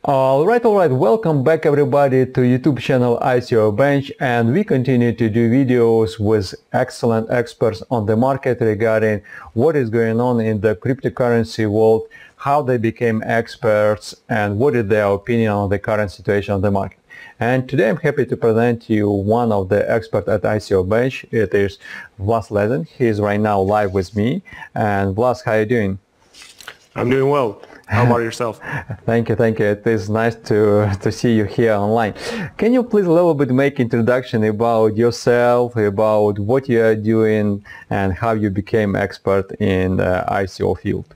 All right. Welcome back, everybody, to YouTube channel ICObench, and we continue to do videos with excellent experts on the market regarding what is going on in the cryptocurrency world, how they became experts, and what is their opinion on the current situation on the market. And today I'm happy to present you one of the experts at ICObench. It is Vlas Lezin. He is right now live with me. And Vlas, how are you doing? I'm doing well. How about yourself? Thank you. It is nice to see you here online. Can you please a little bit make introduction about yourself, about what you are doing, and how you became expert in the ICO field?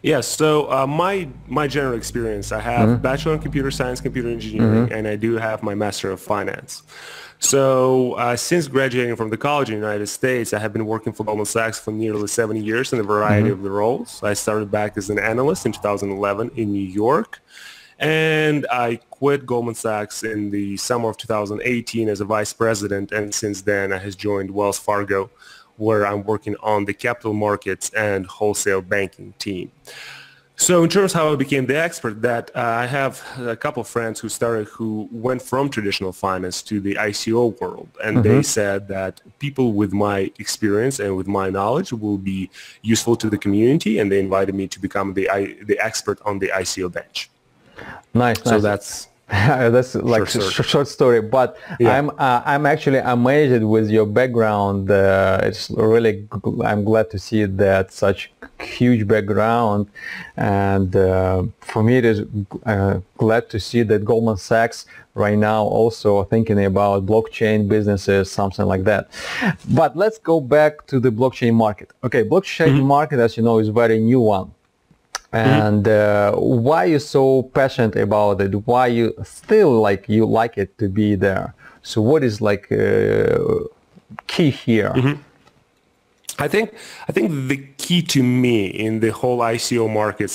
Yes, so my general experience, I have a Bachelor in Computer Science, Computer Engineering, and I do have my Master of Finance. So since graduating from the college in the United States, I have been working for Goldman Sachs for nearly 7 years in a variety of the roles. I started back as an analyst in 2011 in New York, and I quit Goldman Sachs in the summer of 2018 as a vice president, and since then I have joined Wells Fargo, where I'm working on the capital markets and wholesale banking team. So in terms of how I became the expert, that I have a couple of friends who went from traditional finance to the ICO world, and they said that people with my experience and with my knowledge will be useful to the community, and they invited me to become the expert on the ICO bench. Nice. So that's like short story, but yeah. I'm actually amazed with your background. It's really, I'm glad to see that such huge background, and for me it is glad to see that Goldman Sachs right now also thinking about blockchain businesses, something like that. But let's go back to the blockchain market. Okay, blockchain market, as you know, is a very new one. And why you so passionate about it? Why you still like it to be there? So what is like key here? I think the key to me in the whole ICO market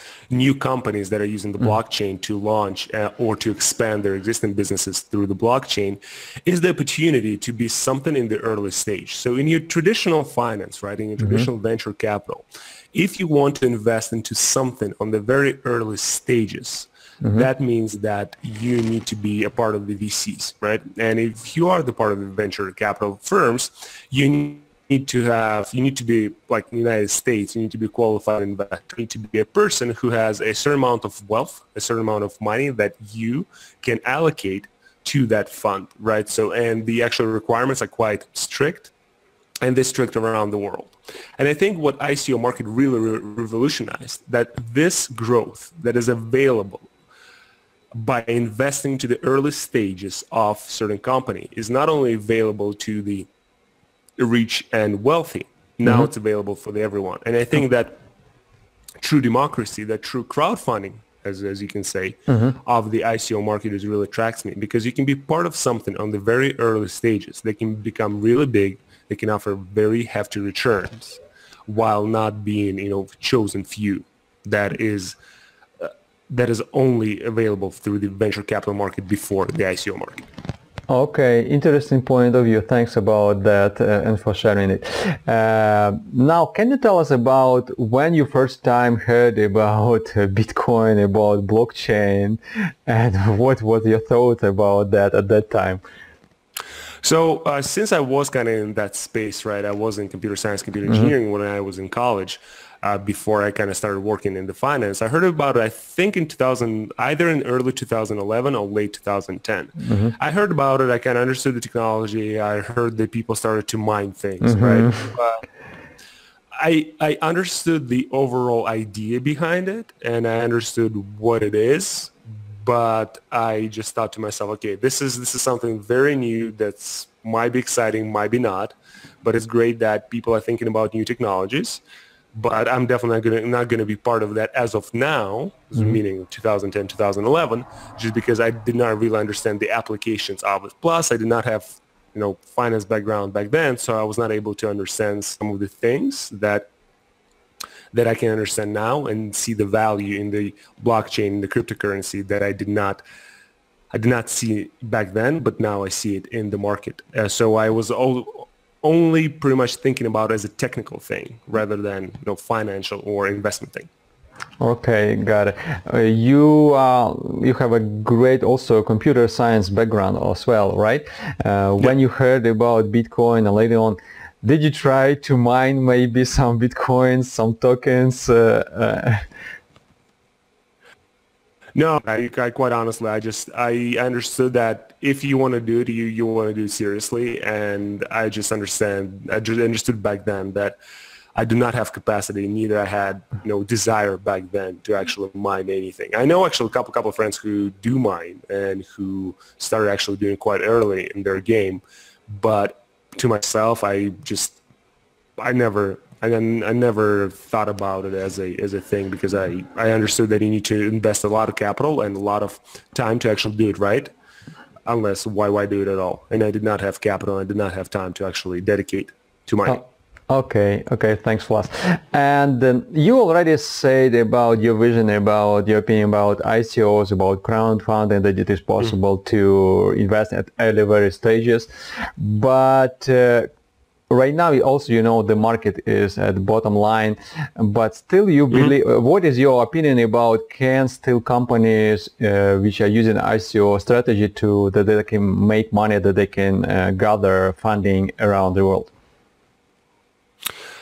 / new companies that are using the blockchain to launch or to expand their existing businesses through the blockchain is the opportunity to be something in the early stage. So in your traditional finance, right, in your traditional venture capital, if you want to invest into something on the very early stages, that means that you need to be a part of the VCs, right? And if you are the part of the venture capital firms, you need to be like in the United States, you need to be a qualified investor. You need to be a person who has a certain amount of wealth, a certain amount of money that you can allocate to that fund, right? So, and the actual requirements are quite strict, and they're strict around the world. And I think what ICO market really revolutionized, that this growth that is available by investing to the early stages of certain company is not only available to the rich and wealthy, now it's available for everyone. And I think that true democracy, that true crowdfunding, as you can say, of the ICO market is really attracts me, because you can be part of something on the very early stages. They can become really big. They can offer very hefty returns while not being, chosen few that is only available through the venture capital market before the ICO market. Okay, interesting point of view. Thanks about that and for sharing it. Now, can you tell us about when you first time heard about Bitcoin, about blockchain, and what was your thought about that at that time? So since I was kind of in that space, right, I was in computer science, computer engineering when I was in college, before I kind of started working in the finance. I heard about it, I think in either in early 2011 or late 2010. I heard about it. I kind of understood the technology. I heard that people started to mine things, right? But I understood the overall idea behind it, and I understood what it is. But I just thought to myself, okay, this is something very new that's might be exciting, might be not, but it's great that people are thinking about new technologies. But I'm definitely not going to be part of that as of now, meaning 2010, 2011, just because I did not really understand the applications of it. Plus, I did not have finance background back then, so I was not able to understand some of the things that I can understand now and see the value in the blockchain, the cryptocurrency that I did not see back then, but now I see it in the market. So I was only pretty much thinking about it as a technical thing rather than financial or investment thing. Okay, got it. You have a great also computer science background as well, right? When you heard about Bitcoin and later on, did you try to mine maybe some Bitcoins, some tokens? No, I quite honestly, I understood that if you want to do it, you want to do it seriously, and I just understood back then that I do not have capacity, neither I had desire back then to actually mine anything. I know actually a couple of friends who do mine and who started actually doing it quite early in their game, but to myself, I never thought about it as a thing because I understood that you need to invest a lot of capital and a lot of time to actually do it right. Unless why do it at all? And I did not have capital. I did not have time to actually dedicate to mining. Okay, thanks, Vlas. And you already said about your vision, about your opinion about ICOs, about crowdfunding, that it is possible to invest at early very stages. But right now, also, the market is at the bottom line, but still you believe, what is your opinion about can still companies which are using ICO strategy that they can make money, that they can gather funding around the world?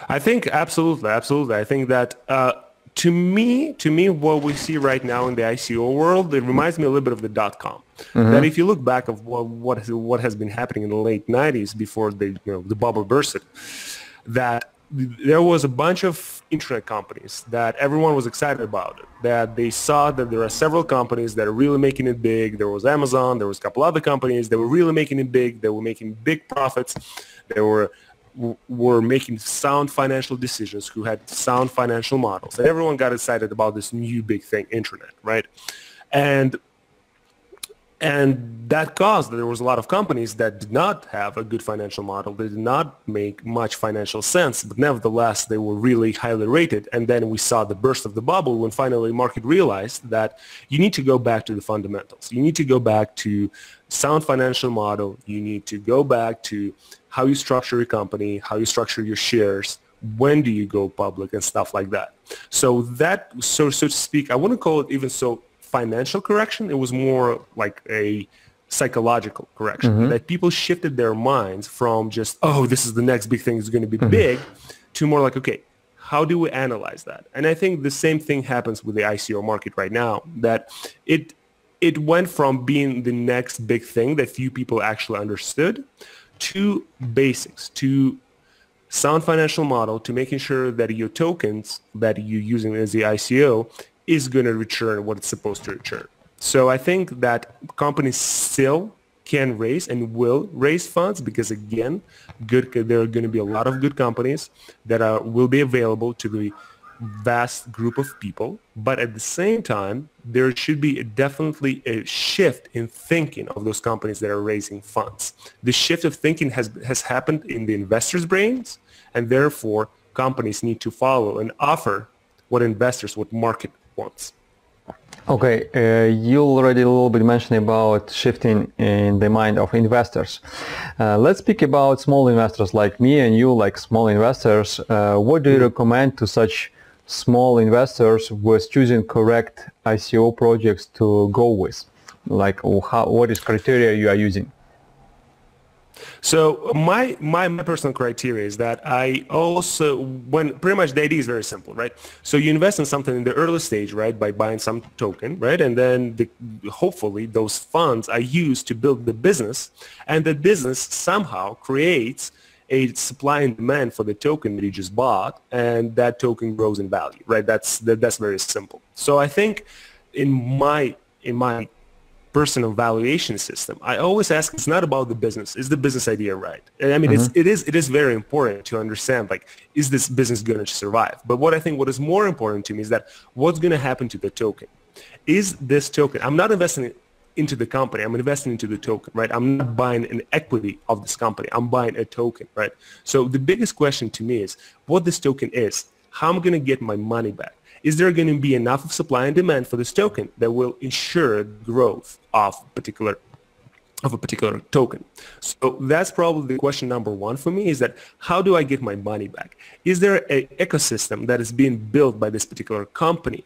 I think absolutely. I think that to me, what we see right now in the ICO world, it reminds me a little bit of the .com. That if you look back of what has been happening in the late 90s before the bubble bursted, that there was a bunch of internet companies that everyone was excited about it, that they saw that there are several companies that are really making it big. There was Amazon, there was a couple other companies that were really making it big, they were making big profits, they were making sound financial decisions, who had sound financial models. And everyone got excited about this new big thing, internet, right? And that caused that there was a lot of companies that did not have a good financial model. They did not make much financial sense, but nevertheless, they were really highly rated. And then we saw the burst of the bubble when finally the market realized that you need to go back to the fundamentals. You need to go back to sound financial model. You need to go back to how you structure your company, how you structure your shares, when do you go public, and stuff like that. So that, so to speak, I wouldn't call it even so financial correction. It was more like a psychological correction, that people shifted their minds from just, oh, this is the next big thing, is going to be big, to more like, okay, how do we analyze that? And I think the same thing happens with the ICO market right now, that it went from being the next big thing that few people actually understood to basics, to sound financial model, to making sure that your tokens that you're using as the ICO is going to return what it's supposed to return. So I think that companies still can raise and will raise funds because, again, there are going to be a lot of good companies that will be available to the vast group of people, but at the same time, there should be definitely a shift in thinking of those companies that are raising funds. The shift of thinking has happened in the investors' brains, and therefore companies need to follow and offer what market wants. Okay, you already a little bit mentioned about shifting in the mind of investors. Let's speak about small investors like me and you, like small investors. What do you recommend to such small investors with choosing correct ICO projects to go with? Like, what is criteria you are using? So my personal criteria is that I also, when pretty much the idea is very simple, right? So you invest in something in the early stage, right, by buying some token, right? And then hopefully those funds are used to build the business, and the business somehow creates a supply and demand for the token that you just bought, and that token grows in value, right? That's very simple. So I think in my personal valuation system, I always ask, it's not about the business. Is the business idea right? I mean, it is very important to understand, like, is this business going to survive? But what is more important to me is that what's going to happen to the token? Is this token, I'm not investing into the company, I'm investing into the token, right? I'm not buying an equity of this company. I'm buying a token, right? So the biggest question to me is what this token is, how I'm going to get my money back. Is there going to be enough of supply and demand for this token that will ensure growth of a particular token? So that's probably the question number one for me, is that how do I get my money back? Is there an ecosystem that is being built by this particular company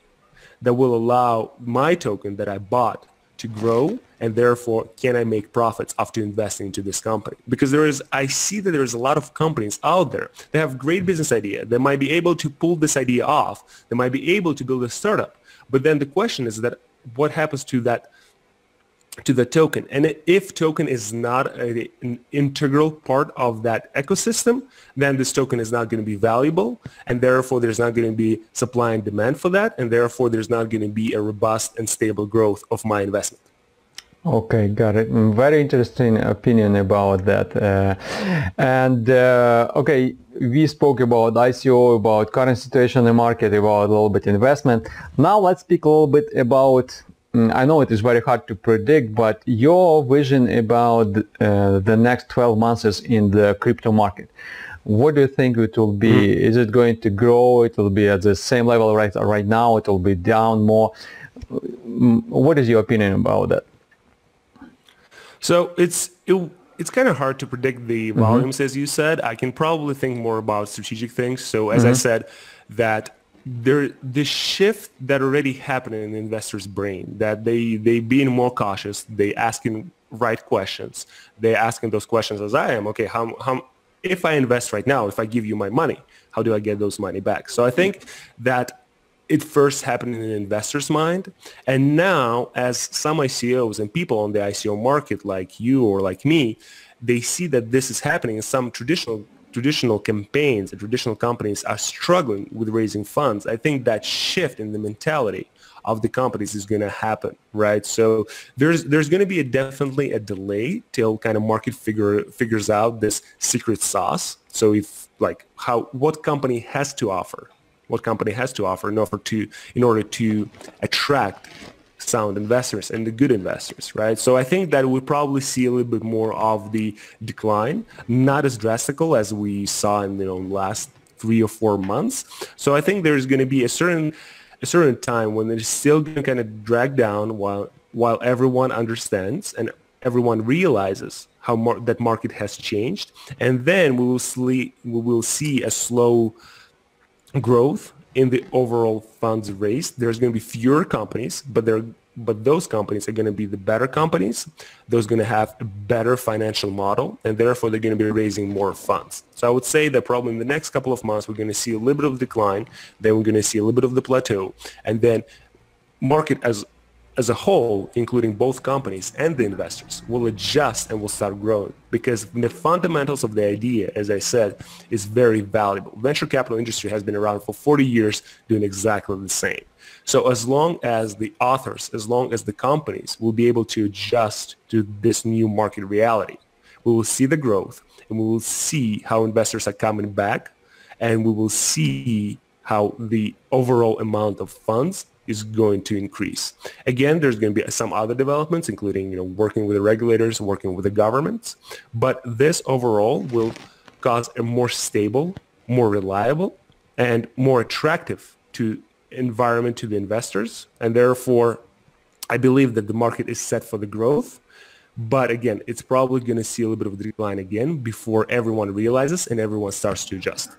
that will allow my token that I bought to grow, and therefore can I make profits after investing into this company? Because I see that there's a lot of companies out there that have great business idea. They might be able to pull this idea off. They might be able to build a startup. But then the question is that what happens to the token? And if token is not an integral part of that ecosystem, then this token is not going to be valuable, and therefore there's not going to be supply and demand for that, and therefore there's not going to be a robust and stable growth of my investment. Okay, got it. Very interesting opinion about that. Okay, we spoke about ICO, about current situation in the market, about a little bit investment. Now let's speak a little bit about, I know it is very hard to predict, but your vision about the next 12 months in the crypto market. What do you think it will be? Is it going to grow? It will be at the same level right now? It will be down more? What is your opinion about that? So it's kind of hard to predict the volumes, as you said. I can probably think more about strategic things. So as I said, that the shift that already happened in the investor's brain, that they being more cautious, they asking right questions, they asking those questions as I am. Okay, how if I invest right now, if I give you my money, how do I get those money back? So I think that it first happened in an investor's mind, and now as some ICOs and people on the ICO market like you or like me, they see that this is happening in some traditional campaigns and traditional companies are struggling with raising funds. I think that shift in the mentality of the companies is going to happen, right? So there's going to be definitely a delay till kind of market figures out this secret sauce. So if what company has to offer in order to attract sound investors and the good investors, right? So I think that we'll probably see a little bit more of the decline, not as drastical as we saw in the last 3 or 4 months. So I think there's going to be a certain time when it's still going to kind of drag down while everyone understands and everyone realizes how that market has changed, and then we will see a slow growth in the overall funds raised. There's going to be fewer companies, but those companies are going to be the better companies. Those are going to have a better financial model, and therefore they're going to be raising more funds. So I would say that probably in the next couple of months, we're going to see a little bit of decline, then we're going to see a little bit of the plateau, and then market as a whole, including both companies and the investors, will adjust and will start growing, because the fundamentals of the idea, as I said, is very valuable. Venture capital industry has been around for 40 years doing exactly the same. So as long as the authors, as long as the companies will be able to adjust to this new market reality, we will see the growth, and we will see how investors are coming back, and we will see how the overall amount of funds is going to increase. Again, there's going to be some other developments, including working with the regulators, working with the governments, but this overall will cause a more stable, more reliable, and more attractive to environment to the investors, and therefore I believe that the market is set for the growth. But again, it's probably going to see a little bit of a decline again before everyone realizes and everyone starts to adjust.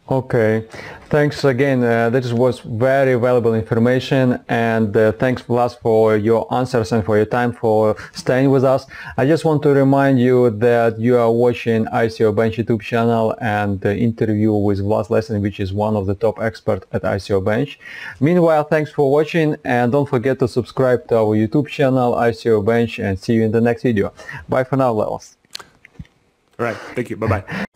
Okay, thanks again. This was very valuable information, and thanks, Vlas, for your answers and for your time, for staying with us. I just want to remind you that you are watching ICObench YouTube channel and the interview with Vlas Lezin, which is one of the top experts at ICObench. Meanwhile, thanks for watching, and don't forget to subscribe to our YouTube channel, ICObench, and see you in the next video. Bye for now, Vlas. All right, thank you. Bye-bye.